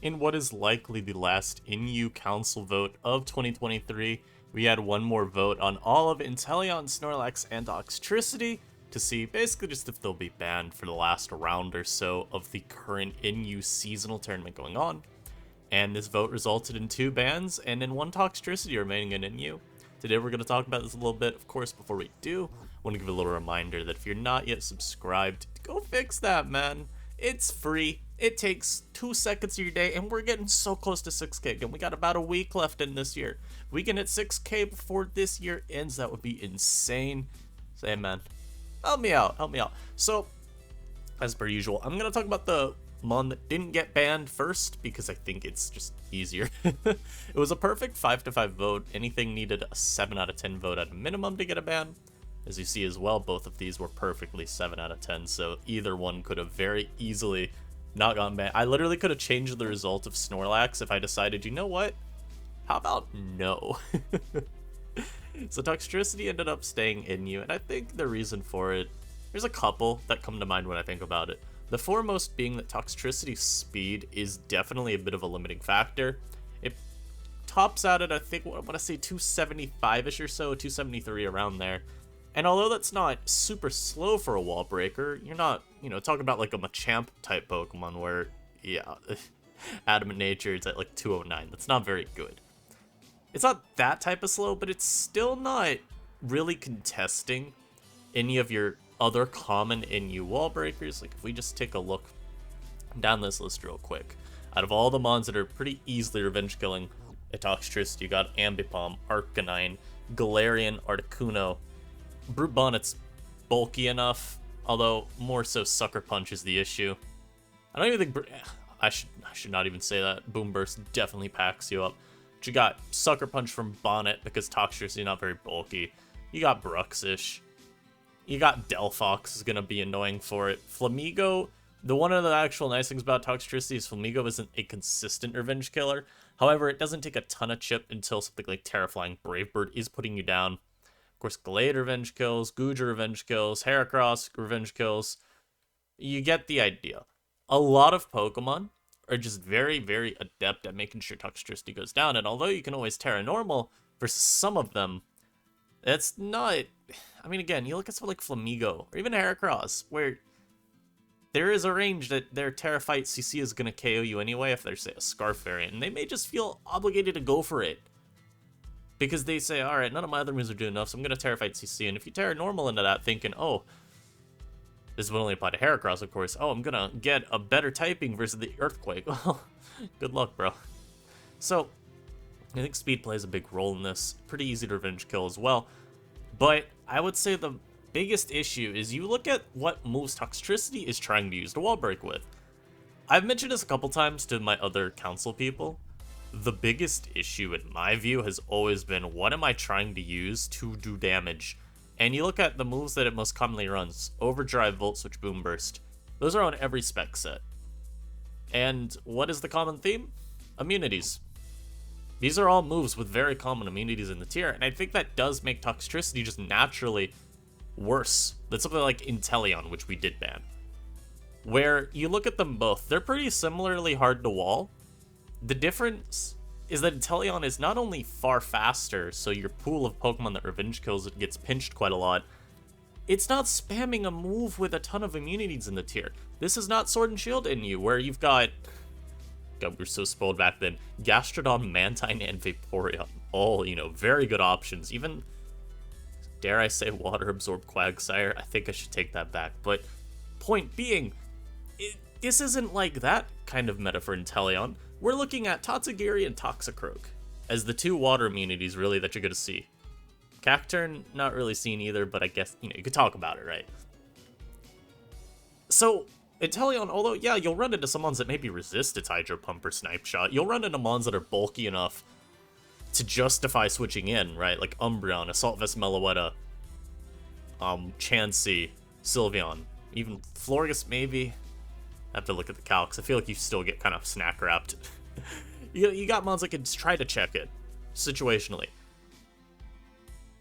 In what is likely the last NU Council vote of 2023, we had one more vote on all of Inteleon, Snorlax, and Toxtricity to see basically just if they'll be banned for the last round or so of the current NU seasonal tournament going on. And this vote resulted in 2 bans and in 1 Toxtricity remaining in NU. Today we're going to talk about this a little bit. Of course, before we do, I want to give a little reminder that if you're not yet subscribed, go fix that, man. It's free. It takes 2 seconds of your day, and we're getting so close to 6K again. We got about a week left in this year. If we can hit 6K before this year ends, that would be insane. Say, man, help me out, help me out. So, as per usual, I'm going to talk about the Mon that didn't get banned first, because I think it's just easier. It was a perfect 5-5 vote. Anything needed a 7 out of 10 vote at a minimum to get a ban. As you see as well, both of these were perfectly 7 out of 10, so either one could have very easily not gotten banned. I literally could have changed the result of Snorlax if I decided, you know what? How about no? So Toxtricity ended up staying in you, and I think the reason for it, there's a couple that come to mind when I think about it. The foremost being that Toxtricity's speed is definitely a bit of a limiting factor. It tops out at, I think, I want to say 275-ish or so, 273 around there. And although that's not super slow for a wall breaker, you're not, talking about like a Machamp type Pokemon where, yeah, Adamant Nature, it's at like 209. That's not very good. It's not that type of slow, but it's still not really contesting any of your other common NU wall breakers. Like if we just take a look down this list real quick, out of all the mons that are pretty easily revenge killing at Toxtricity, you got Ambipom, Arcanine, Galarian, Articuno. Brute Bonnet's bulky enough, although more so Sucker Punch is the issue. I don't even think I should not even say that. Boom Burst definitely packs you up. But you got Sucker Punch from Bonnet because Toxtricity not very bulky. You got Bruxish. You got Delphox is gonna be annoying for it. Flamigo, one of the actual nice things about Toxtricity is Flamigo isn't a consistent revenge killer. However, it doesn't take a ton of chip until something like Terraflying Brave Bird is putting you down. Of course, Glade revenge kills, Guja revenge kills, Heracross revenge kills. You get the idea. A lot of Pokemon are just very, very adept at making sure Toxtricity goes down, and although you can always Terra Normal versus some of them, that's not... I mean, again, you look at something like Flamigo, or even Heracross, where there is a range that their Terra Fight CC is going to KO you anyway if they're, say, a Scarf variant, and they may just feel obligated to go for it. Because they say, alright, none of my other moves are doing enough, so I'm going to Terra Fight CC, and if you Terra Normal into that thinking, oh, this would only apply to Heracross, of course, oh, I'm going to get a better typing versus the Earthquake, well, good luck, bro. So, I think speed plays a big role in this, pretty easy to revenge kill as well, but I would say the biggest issue is you look at what moves Toxtricity is trying to use the wall break with. I've mentioned this a couple times to my other council people. The biggest issue in my view has always been, what am I trying to use to do damage? And you look at the moves that it most commonly runs, Overdrive, Volt Switch, Boom Burst. Those are on every spec set. And what is the common theme? Immunities. These are all moves with very common immunities in the tier, and I think that does make Toxtricity just naturally worse than something like Inteleon, which we did ban. Where you look at them both, they're pretty similarly hard to wall. The difference is that Inteleon is not only far faster, so your pool of Pokemon that revenge kills it gets pinched quite a lot, it's not spamming a move with a ton of immunities in the tier. This is not Sword and Shield in you, where you've got... God, we were so spoiled back then. Gastrodon, Mantine, and Vaporeon. All, very good options. Even, dare I say, Water Absorb Quagsire. I think I should take that back. But, point being, this isn't like that kind of meta for Inteleon. We're looking at Tatsugiri and Toxicroak as the 2 water immunities, really, that you're going to see. Cacturn, not really seen either, but I guess, you could talk about it, right? So, Inteleon, although, yeah, you'll run into some mons that maybe resist its Hydro Pump or Snipe Shot. You'll run into mons that are bulky enough to justify switching in, right? Like Umbreon, Assault Vest Meloetta, Chansey, Sylveon, even Florges maybe. I have to look at the calcs. I feel like you still get kind of snack wrapped. you got mons that can try to check it situationally.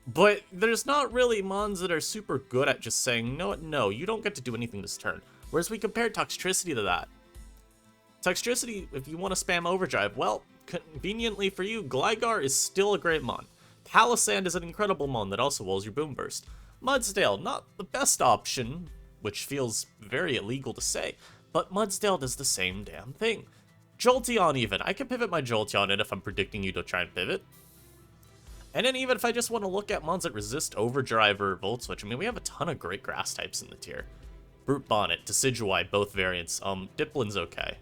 But there's not really mons that are super good at just saying, no, you don't get to do anything this turn. Whereas we compared Toxtricity to that. Toxtricity, if you want to spam Overdrive, well, conveniently for you, Gligar is still a great mon. Palisand is an incredible mon that also walls your Boom Burst. Mudsdale, not the best option, which feels very illegal to say, but Mudsdale does the same damn thing. Jolteon even, I can pivot my Jolteon in if I'm predicting you to try and pivot. And then even if I just want to look at mons that resist Overdrive or Volt Switch, I mean, we have a ton of great grass types in the tier. Brute Bonnet, Decidueye, both variants. Diplin's okay.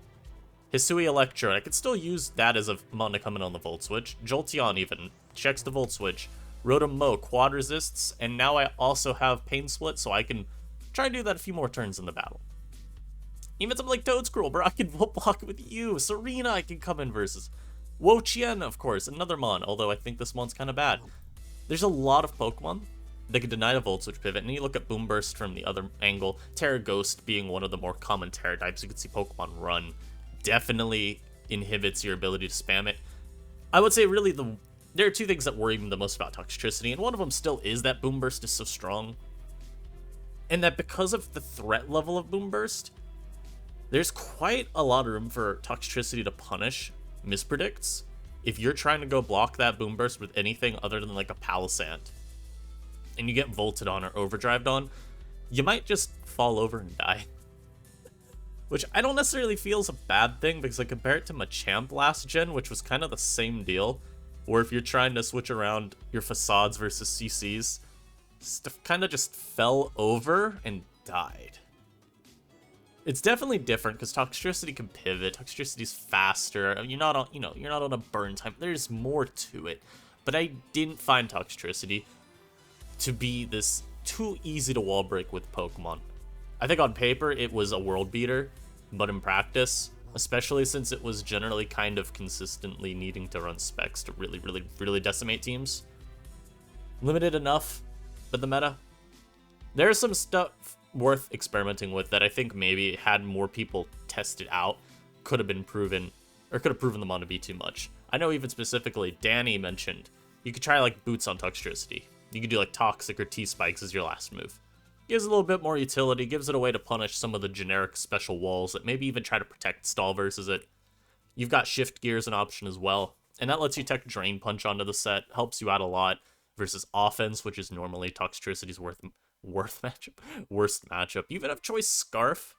Hisui Electrode, I could still use that as a mon to come in on the Volt Switch. Jolteon even, checks the Volt Switch. Rotom Mow, quad resists, and now I also have Pain Split, so I can try and do that a few more turns in the battle. Even something like Toadscruel, bro, I can Volt Block with you. Serena, I can come in versus. Wo-Chien, of course, another mon, although I think this mon's kind of bad. There's a lot of Pokemon that can deny the Volt Switch pivot, and you look at Boom Burst from the other angle, Terra Ghost being one of the more common Terra types, you can see Pokemon Run definitely inhibits your ability to spam it. I would say really there are two things that worry me the most about Toxtricity, and one of them still is that Boom Burst is so strong, and that because of the threat level of Boom Burst, there's quite a lot of room for Toxtricity to punish mispredicts if you're trying to go block that Boom Burst with anything other than like a Palisand and you get volted on or overdrived on, you might just fall over and die. Which I don't necessarily feel is a bad thing, because I compare it to Machamp last gen, which was kind of the same deal, where if you're trying to switch around your Facades versus CCs, stuff kind of just fell over and died. It's definitely different because Toxtricity can pivot. Toxtricity's faster. You're not on, you're not on a burn time. There's more to it, but I didn't find Toxtricity to be this too easy to wall break with Pokemon. I think on paper it was a world beater, but in practice, especially since it was generally kind of consistently needing to run specs to really decimate teams, limited enough. But the meta, there's some stuff worth experimenting with that I think maybe had more people tested out could have been proven, or could have proven them on to be too much. I know even specifically Danny mentioned you could try like Boots on Toxtricity. You could do like Toxic or T-Spikes as your last move. Gives a little bit more utility, gives it a way to punish some of the generic special walls that maybe even try to protect Stall versus it. You've got Shift Gear as an option as well, and that lets you tech Drain Punch onto the set, helps you out a lot versus offense, which is normally Toxtricity's worst matchup. You even have Choice Scarf,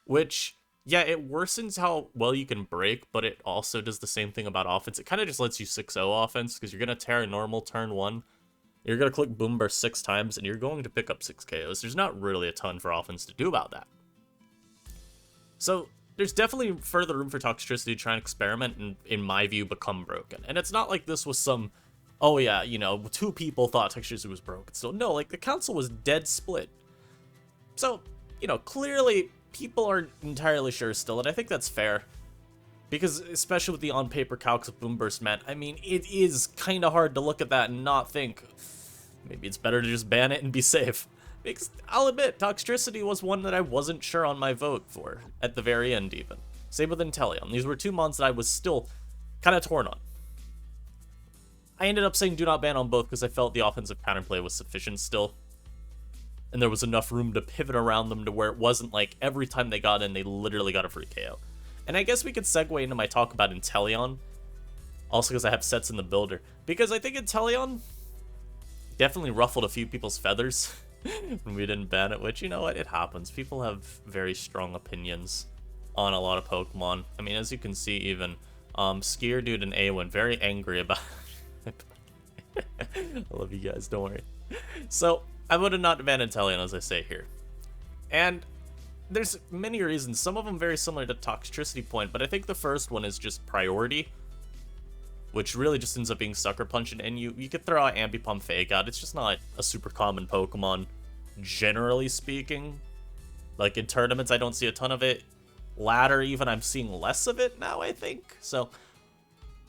which, yeah, it worsens how well you can break, but it also does the same thing about offense. It kind of just lets you 6-0 offense, because you're going to tear a normal turn 1. You're going to click Boom Burst 6 times, and you're going to pick up 6 KOs. There's not really a ton for offense to do about that. So there's definitely further room for Toxtricity to try and experiment and, in my view, become broken. And it's not like this was some, oh yeah, 2 people thought Toxtricity was broken. So no, like the council was dead split. So, clearly people aren't entirely sure still, and I think that's fair. Because, especially with the on-paper calcs of Boom Burst meant, I mean, it is kind of hard to look at that and not think, maybe it's better to just ban it and be safe. Because, I'll admit, Toxtricity was one that I wasn't sure on my vote for, at the very end even. Same with Inteleon. These were 2 mons that I was still kind of torn on. I ended up saying do not ban on both because I felt the offensive counterplay was sufficient still. And there was enough room to pivot around them to where it wasn't like every time they got in, they literally got a free KO. And I guess we could segue into my talk about Inteleon, also because I have sets in the builder. Because I think Inteleon definitely ruffled a few people's feathers when we didn't ban it, which, you know what, it happens. People have very strong opinions on a lot of Pokemon. I mean, as you can see even, Skier Dude and Awen very angry about it. I love you guys, don't worry. So, I would have not banned Inteleon, as I say here. And there's many reasons, some of them very similar to Toxtricity point, but I think the first one is just priority, which really just ends up being Sucker Punch, and you could throw out Ambipom Fake Out. It's just not a super common Pokemon, generally speaking. Like in tournaments, I don't see a ton of it. Ladder even, I'm seeing less of it now, I think. So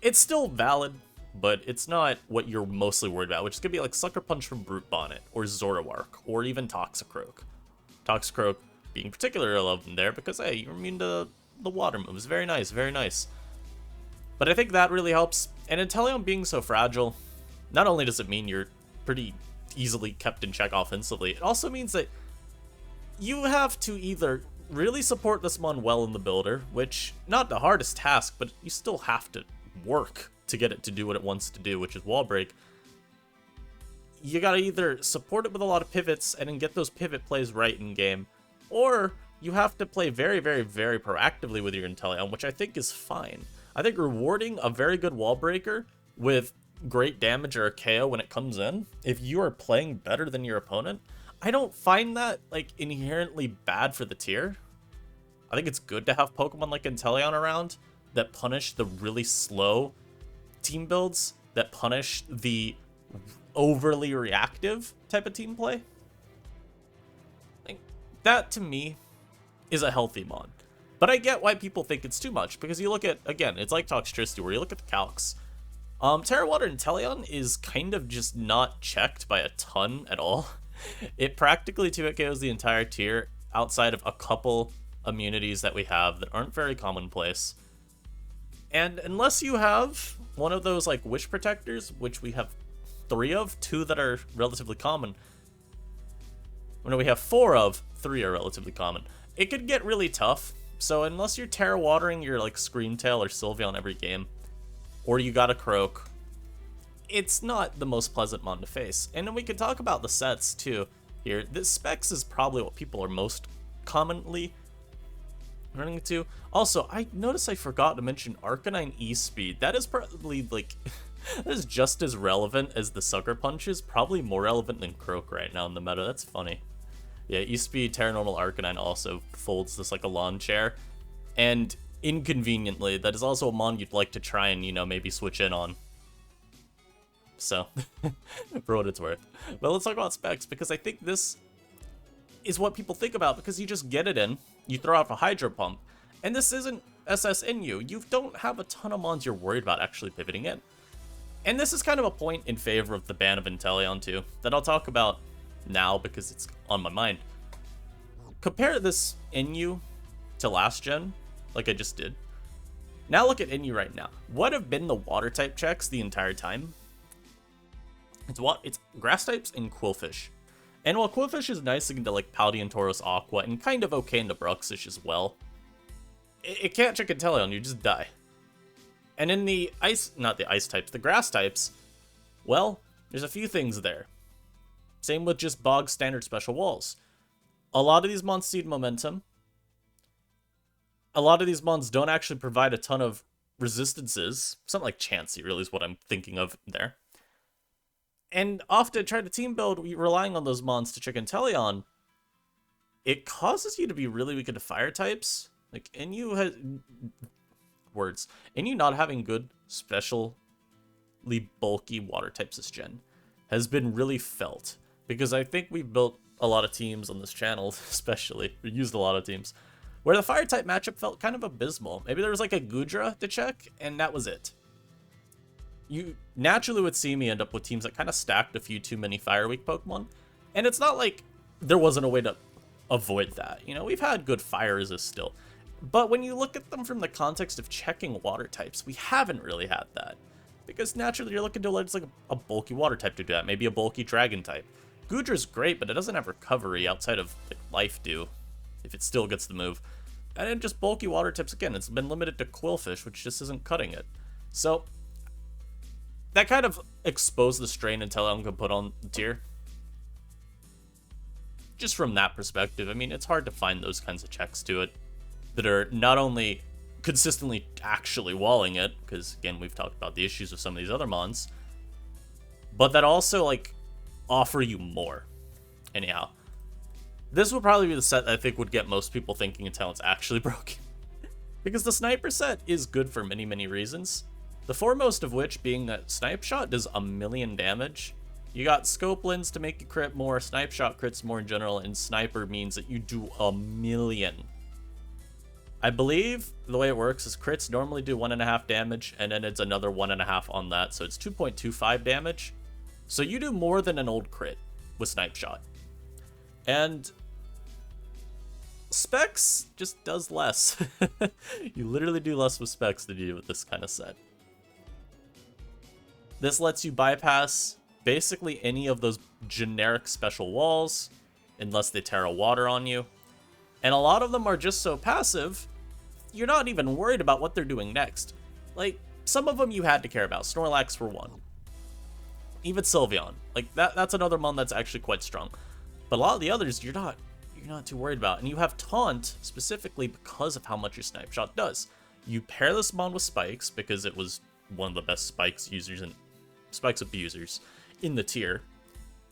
it's still valid, but it's not what you're mostly worried about, which is going to be like Sucker Punch from Brute Bonnet, or Zoroark, or even Toxicroak. Toxicroak being particularly relevant there because, hey, you're immune to the water moves. Very nice, very nice. But I think that really helps. And Inteleon being so fragile, not only does it mean you're pretty easily kept in check offensively, it also means that you have to either really support this mon well in the builder, which, not the hardest task, but you still have to work to get it to do what it wants to do, which is wall break. You gotta either support it with a lot of pivots and then get those pivot plays right in game, or you have to play very, very, very proactively with your Inteleon, which I think is fine. I think rewarding a very good wall breaker with great damage or a KO when it comes in, if you are playing better than your opponent, I don't find that like inherently bad for the tier. I think it's good to have Pokemon like Inteleon around that punish the really slow team builds, that punish the overly reactive type of team play. Like, that to me is a healthy mon. But I get why people think it's too much, because you look at, again, it's like Toxtricity, where you look at the calcs. Terra Water Inteleon is kind of just not checked by a ton at all. It practically 2-hit KOs the entire tier, outside of a couple immunities that we have that aren't very commonplace. And unless you have one of those like Wish Protectors, which we have 3 of, 2 that are relatively common. No, we have 4 of, 3 are relatively common. It could get really tough. So unless you're Terra Watering your like Screamtail or Sylveon every game, or you got a Croak, it's not the most pleasant mon to face. And then we could talk about the sets too here. This Specs is probably what people are most commonly running into. Also, I noticed I forgot to mention Arcanine E-Speed. That is probably like that is just as relevant as the Sucker Punches, probably more relevant than Croak right now in the meta. That's funny. Yeah, E-Speed, Terra Normal Arcanine also folds this like a lawn chair. And inconveniently, that is also a mon you'd like to try and, you know, maybe switch in on. So, for what it's worth. But let's talk about specs, because I think this is what people think about, because you just get it in, you throw out a Hydro Pump, and this isn't SSNU. You don't have a ton of mons you're worried about actually pivoting in. And this is kind of a point in favor of the ban of Inteleon too, that I'll talk about now because it's on my mind. Compare this NU to last gen, like I just did. Now look at NU right now. What have been the water type checks the entire time? It's grass types and Quillfish. And while Quillfish is nice into like Paldean, Tauros, Aqua, and kind of okay into Bruxish as well, it can't check Inteleon, you just die. And in the ice, not the ice types, the grass types, well, there's a few things there. Same with just bog standard special walls. A lot of these mons seed momentum. A lot of these mons don't actually provide a ton of resistances. Something like Chansey really is what I'm thinking of there. And often try to team build relying on those mons to check Inteleon. It causes you to be really weak into fire types. Like, NU has words. NU not having good specially bulky water types this gen has been really felt. Because I think we've built a lot of teams on this channel, especially. We used a lot of teams where the fire type matchup felt kind of abysmal. Maybe there was like a Goodra to check, and that was it. You naturally would see me end up with teams that kind of stacked a few too many fire weak Pokemon. And it's not like there wasn't a way to avoid that. You know, we've had good fire resist still. But when you look at them from the context of checking water types, we haven't really had that. Because naturally you're looking to like a bulky water type to do that. Maybe a bulky dragon type. Goodra's great, but it doesn't have recovery outside of like Life Dew, if it still gets the move. And then just bulky water types, again, it's been limited to Quillfish, which just isn't cutting it. So that kind of exposed the strain Inteleon could put on the tier. Just from that perspective, I mean, it's hard to find those kinds of checks to it that are not only consistently actually walling it, because again, we've talked about the issues with some of these other mons, but that also like offer you more. Anyhow, this would probably be the set that I think would get most people thinking Inteleon's actually broken. Because the Sniper set is good for many, many reasons. The foremost of which being that Snipe Shot does 1,000,000 damage. You got Scope Lens to make you crit more, Snipe Shot crits more in general, and Sniper means that you do 1,000,000. I believe the way it works is crits normally do 1.5 damage, and then it's another 1.5 on that, so it's 2.25 damage. So you do more than an old crit with Snipe Shot. And Specs just does less. You literally do less with Specs than you do with this kind of set. This lets you bypass basically any of those generic special walls, unless they Terra Water on you. And a lot of them are just so passive, you're not even worried about what they're doing next. Like, some of them you had to care about. Snorlax for one. Even Sylveon. Like, that's another mon that's actually quite strong. But a lot of the others, you're not too worried about. And you have Taunt, specifically because of how much your Snipe Shot does. You pair this mon with Spikes, because it was one of the best Spikes users and Spikes abusers in the tier.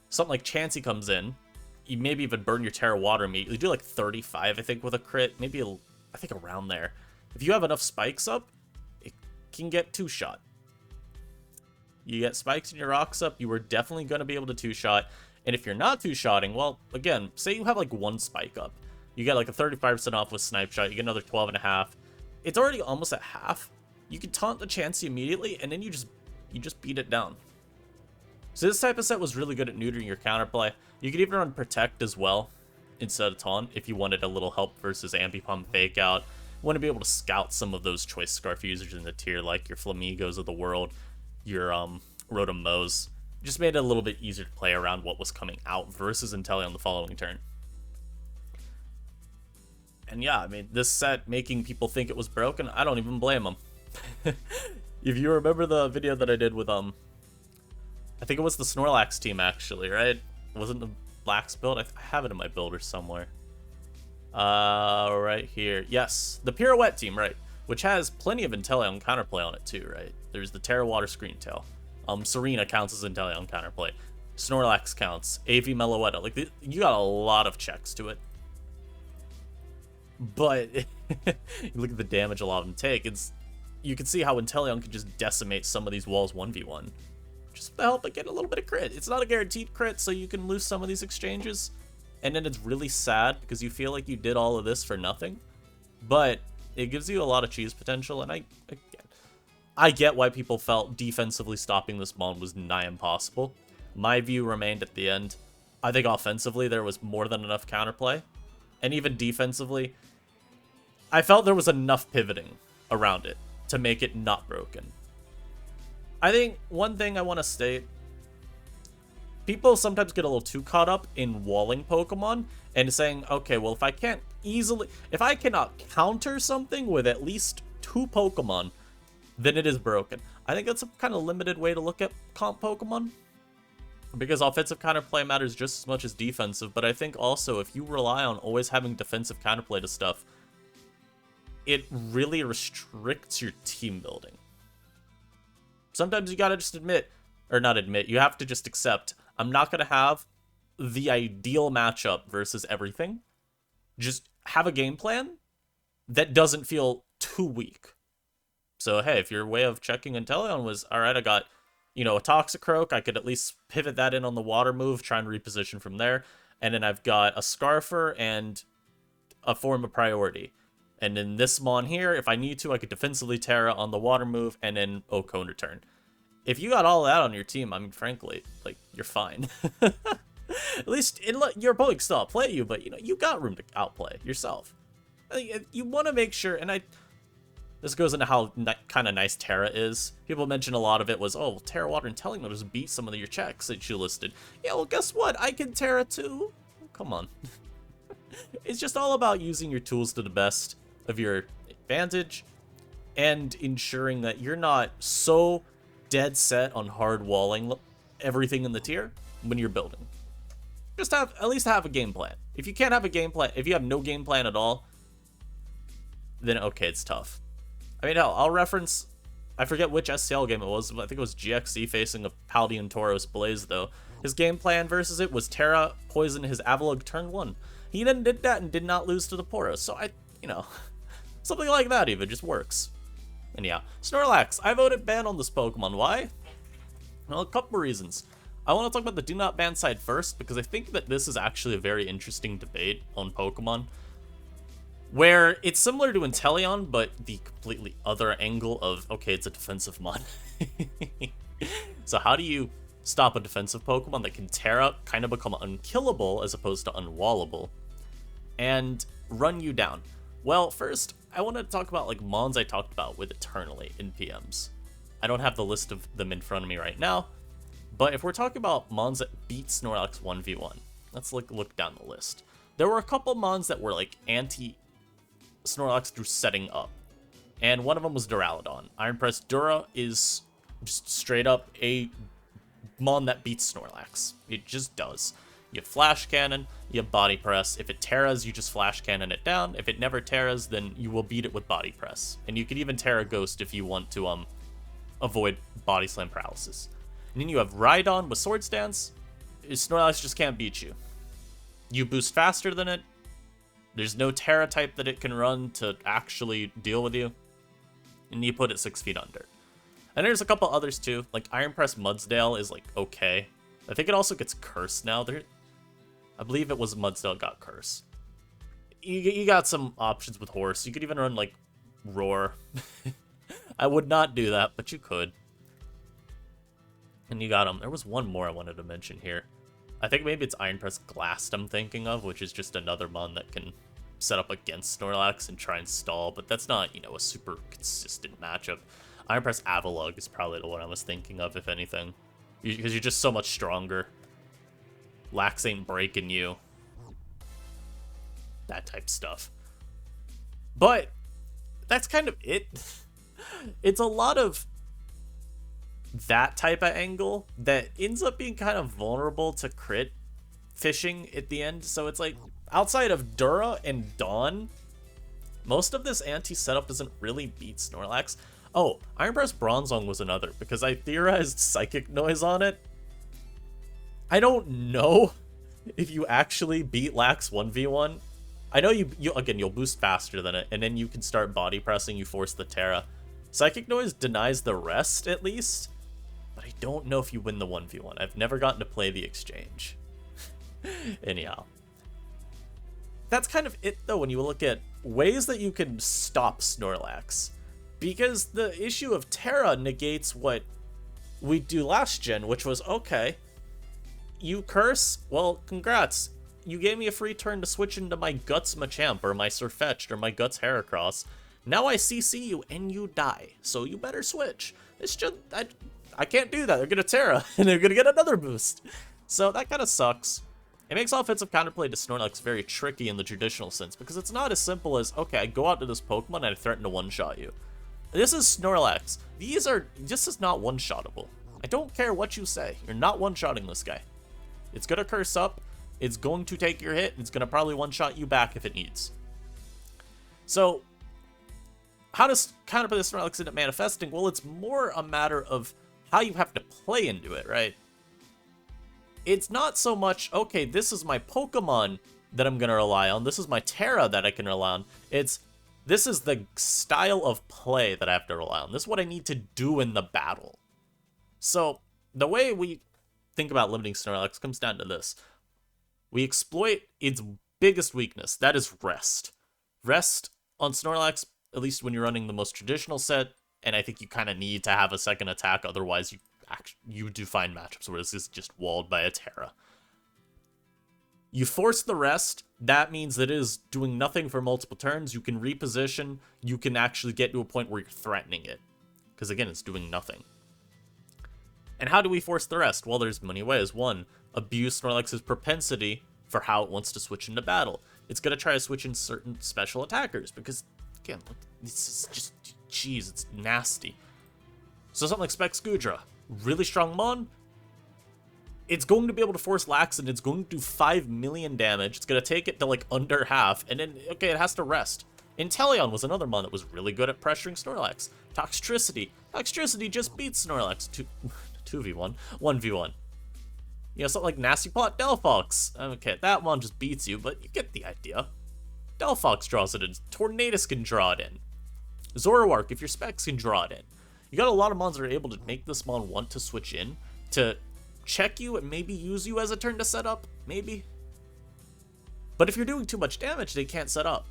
Something like Chansey comes in. You maybe even burn your Terra Water immediately. You do like 35, I think, with a crit. Maybe, I think, around there. If you have enough Spikes up, it can get 2-shot. You get Spikes and your Rocks up, you are definitely going to be able to 2-shot. And if you're not 2-shotting, well, again, say you have like 1 Spike up. You get like a 35% off with Snipe Shot. You get another 12.5. It's already almost at half. You can taunt the Chansey immediately, and then you just beat it down. So this type of set was really good at neutering your counterplay. You could even run Protect as well instead of Taunt if you wanted a little help versus Ambipom Fake Out. You want to be able to scout some of those Choice Scarf users in the tier, like your Flamigos of the world, your Rotomos. Just made it a little bit easier to play around what was coming out versus Inteleon the following turn. And yeah, I mean, this set making people think it was broken, I don't even blame them. If you remember the video that I did with, I think it was the Snorlax team, actually, right? It wasn't the Lax build? I have it in my builder somewhere. Right here. Yes, the Pirouette team, right? Which has plenty of Inteleon counterplay on it, too, right? There's the Terra Water Screen Tail. Serena counts as Inteleon counterplay. Snorlax counts. AV Meloetta. Like, you got a lot of checks to it. But you look at the damage a lot of them take. You can see how Inteleon can just decimate some of these walls 1v1. Just to help it get a little bit of crit. It's not a guaranteed crit, so you can lose some of these exchanges. And then it's really sad because you feel like you did all of this for nothing. But it gives you a lot of cheese potential, and I get why people felt defensively stopping this mon was nigh impossible. My view remained at the end. I think offensively there was more than enough counterplay. And even defensively, I felt there was enough pivoting around it to make it not broken. I think one thing I want to state, people sometimes get a little too caught up in walling Pokemon and saying, okay, well, if I cannot counter something with at least 2 Pokemon, then it is broken. I think that's a kind of limited way to look at comp Pokemon, because offensive counterplay matters just as much as defensive, but I think also if you rely on always having defensive counterplay to stuff, it really restricts your team building. Sometimes you gotta just you have to just accept, I'm not gonna have the ideal matchup versus everything. Just have a game plan that doesn't feel too weak. So hey, if your way of checking Inteleon was, alright, I got, a Toxicroak, I could at least pivot that in on the water move, try and reposition from there. And then I've got a Scarfer and a Form of Priority. And then this mon here, if I need to, I could defensively Terra on the water move and then Cone Return. If you got all that on your team, I mean, frankly, like, you're fine. At least your opponent can still outplay you, but, you got room to outplay yourself. I think you want to make sure, and this goes into how kind of nice Terra is. People mention a lot of it was, oh, Terra Water and Inteleon will just beat some of your checks that you listed. Yeah, well, guess what? I can Terra too. Come on. It's just all about using your tools to the best of your advantage and ensuring that you're not so dead set on hard walling everything in the tier when you're building. Just at least have a game plan. If you can't have a game plan, if you have no game plan at all, then okay, it's tough. I mean, hell, I'll reference, I forget which SCL game it was, but I think it was GXC facing a Paldean Tauros Blaze, though. His game plan versus it was Terra poison his Avalugg turn 1. He then did that and did not lose to the Poros, so something like that even just works. And yeah, Snorlax, I voted ban on this Pokemon. Why? Well, a couple reasons. I want to talk about the do not ban side first, because I think that this is actually a very interesting debate on Pokemon, where it's similar to Inteleon, but the completely other angle of, okay, it's a defensive mon. So how do you stop a defensive Pokemon that can Terra, kind of become unkillable as opposed to unwallable, and run you down? Well, first, I want to talk about like mons I talked about with Eternally in PMs. I don't have the list of them in front of me right now, but if we're talking about mons that beat Snorlax 1v1, let's look down the list. there were a couple mons that were like anti-Snorlax through setting up. And one of them was Duraludon. Iron Press Dura is just straight up a mon that beats Snorlax. It just does. You have Flash Cannon, you have Body Press. If it Terras, you just Flash Cannon it down. If it never Terras, then you will beat it with Body Press. And you can even Terra Ghost if you want to avoid Body Slam paralysis. And then you have Rhydon with Sword Stance. Snorlax just can't beat you. You boost faster than it. There's no Terra type that it can run to actually deal with you. And you put it 6 feet under. And there's a couple others too. Like Iron Press Mudsdale is like okay. I think it also gets cursed now. I believe it was Mudsdale got cursed. You got some options with Horse. You could even run like Roar. I would not do that, but you could. And you got them. There was one more I wanted to mention here. I think maybe it's Iron Press Glassed I'm thinking of, which is just another mon that can set up against Snorlax and try and stall, but that's not, you know, a super consistent matchup. Iron Press Avalugg is probably the one I was thinking of, if anything. Because you're just so much stronger. Lax ain't breaking you. That type stuff. But that's kind of it. It's a lot of that type of angle that ends up being kind of vulnerable to crit fishing at the end. So it's like, outside of Dura and Dawn, most of this anti-setup doesn't really beat Snorlax. Oh, Iron Press Bronzong was another, because I theorized Psychic Noise on it. I don't know if you actually beat Lax 1v1. I know you'll boost faster than it, and then you can start body pressing, you force the Terra. Psychic Noise denies the rest, at least, but I don't know if you win the 1v1. I've never gotten to play the exchange. Anyhow. That's kind of it, though, when you look at ways that you can stop Snorlax. Because the issue of Terra negates what we do last gen, which was, okay, you curse? Well, congrats. You gave me a free turn to switch into my Guts Machamp, or my Sirfetch'd, or my Guts Heracross. Now I CC you, and you die. So you better switch. It's just, I can't do that. They're gonna Terra, and they're gonna get another boost. So that kind of sucks. It makes offensive counterplay to Snorlax very tricky in the traditional sense, because it's not as simple as, okay, I go out to this Pokemon and I threaten to one-shot you. This is Snorlax. This is not one-shottable. I don't care what you say. You're not one-shotting this guy. It's gonna curse up, it's going to take your hit, and it's gonna probably one-shot you back if it needs. So, how does counterplay the Snorlax end up manifesting? Well, it's more a matter of how you have to play into it, right? It's not so much, okay, this is my Pokemon that I'm going to rely on. This is my Terra that I can rely on. This is the style of play that I have to rely on. This is what I need to do in the battle. So, the way we think about limiting Snorlax comes down to this. We exploit its biggest weakness. That is rest. Rest on Snorlax, at least when you're running the most traditional set, and I think you kind of need to have a second attack, otherwise you do find matchups where this is just walled by a Terra. You force the rest, that means that it is doing nothing for multiple turns. You can reposition, you can actually get to a point where you're threatening it. Because again, it's doing nothing. And how do we force the rest? Well, there's many ways. One, abuse Snorlax's propensity for how it wants to switch into battle. It's going to try to switch in certain special attackers, because, again, look, this is just, jeez, it's nasty. So something like Specs Gudra. Really strong mon. It's going to be able to force Lax, and it's going to do 5 million damage. It's going to take it to like under half, and then, okay, it has to rest. Inteleon was another mon that was really good at pressuring Snorlax. Toxtricity. Toxtricity just beats Snorlax 2v1, 1v1. You know, something like Nasty Plot Delphox. Okay, that one just beats you, but you get the idea. Delphox draws it in. Tornadus can draw it in. Zoroark, if your specs, can draw it in. You got a lot of mons that are able to make this mon want to switch in, to check you and maybe use you as a turn to set up, maybe. But if you're doing too much damage, they can't set up.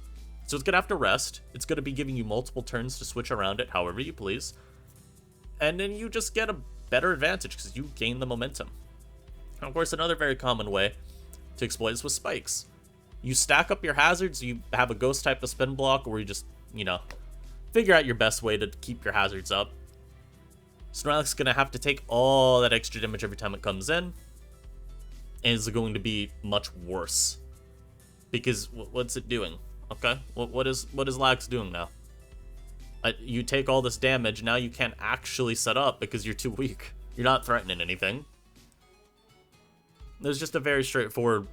So it's gonna have to rest. It's gonna be giving you multiple turns to switch around it however you please. And then you just get a better advantage because you gain the momentum. And of course, another very common way to exploit this with spikes. You stack up your hazards, you have a ghost type of spin block, or you just, you know, figure out your best way to keep your hazards up. Snorlax is going to have to take all that extra damage every time it comes in, and it's going to be much worse Because what's it doing? Okay, what is Lax doing now? You take all this damage, now you can't actually set up because you're too weak. You're not threatening anything. There's just a very straightforward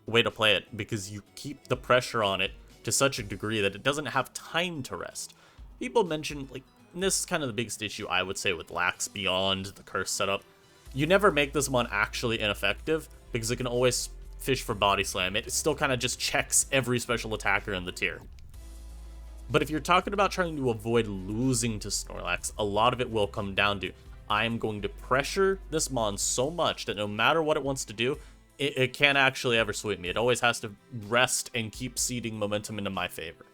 way to play it, because you keep the pressure on it to such a degree that it doesn't have time to rest. People mention, like, and this is kind of the biggest issue I would say with Lax beyond the curse setup. You never make this mon actually ineffective, because it can always fish for body slam. It still kind of just checks every special attacker in the tier. But if you're talking about trying to avoid losing to Snorlax, a lot of it will come down to, I am going to pressure this mon so much that no matter what it wants to do, it can't actually ever sweep me. It always has to rest and keep seeding momentum into my favor.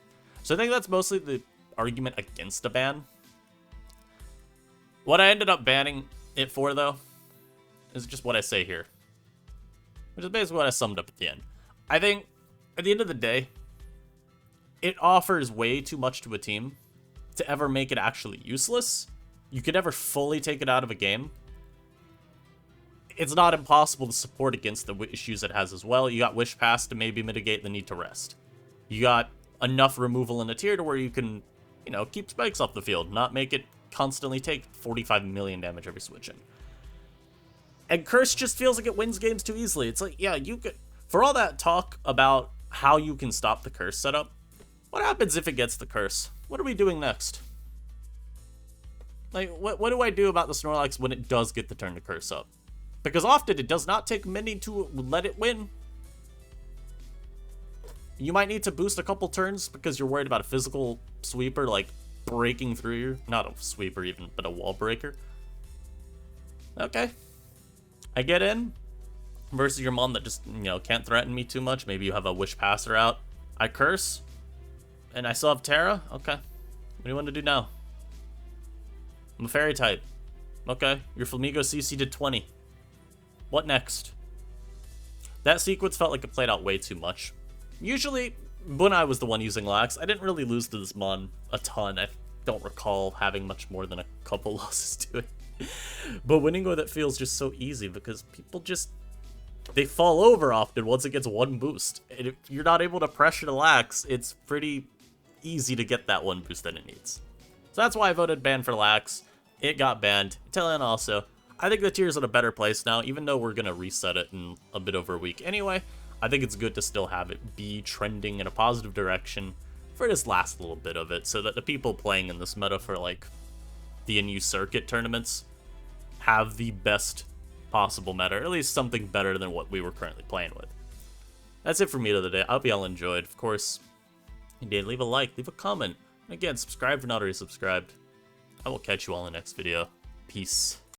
So I think that's mostly the argument against a ban. What I ended up banning it for, though, is just what I say here, which is basically what I summed up at the end. I think, at the end of the day, it offers way too much to a team to ever make it actually useless. You could never fully take it out of a game. It's not impossible to support against the issues it has as well. You got Wish Pass to maybe mitigate the need to rest. You got enough removal in a tier to where you can, you know, keep spikes off the field, not make it constantly take 45 million damage every switch in. And Curse just feels like it wins games too easily. It's like, yeah, you could, for all that talk about how you can stop the Curse setup, what happens if it gets the Curse? What are we doing next? Like, what do I do about the Snorlax when it does get the turn to Curse up? Because often it does not take many to let it win. You might need to boost a couple turns because you're worried about a physical sweeper, like breaking through you. Not a sweeper even, but a wall breaker. Okay. I get in versus your mom that just, you know, can't threaten me too much. Maybe you have a Wish Passer out. I curse. And I still have Terra? Okay. What do you want to do now? I'm a fairy type. Okay. Your Flamigo CC did 20. What next? That sequence felt like it played out way too much. Usually, when I was the one using Lax, I didn't really lose to this mon a ton. I don't recall having much more than a couple losses to it. But winning with it feels just so easy because people just, they fall over often once it gets one boost. And if you're not able to pressure the Lax, it's pretty easy to get that one boost that it needs. So that's why I voted ban for Lax. It got banned. Inteleon also. I think the tier's in a better place now, even though we're going to reset it in a bit over a week anyway. I think it's good to still have it be trending in a positive direction for this last little bit of it, so that the people playing in this meta for, like, the NU circuit tournaments have the best possible meta, or at least something better than what we were currently playing with. That's it for me today. I hope you all enjoyed. Of course, if you did, leave a like, leave a comment. And again, subscribe if you're not already subscribed. I will catch you all in the next video. Peace.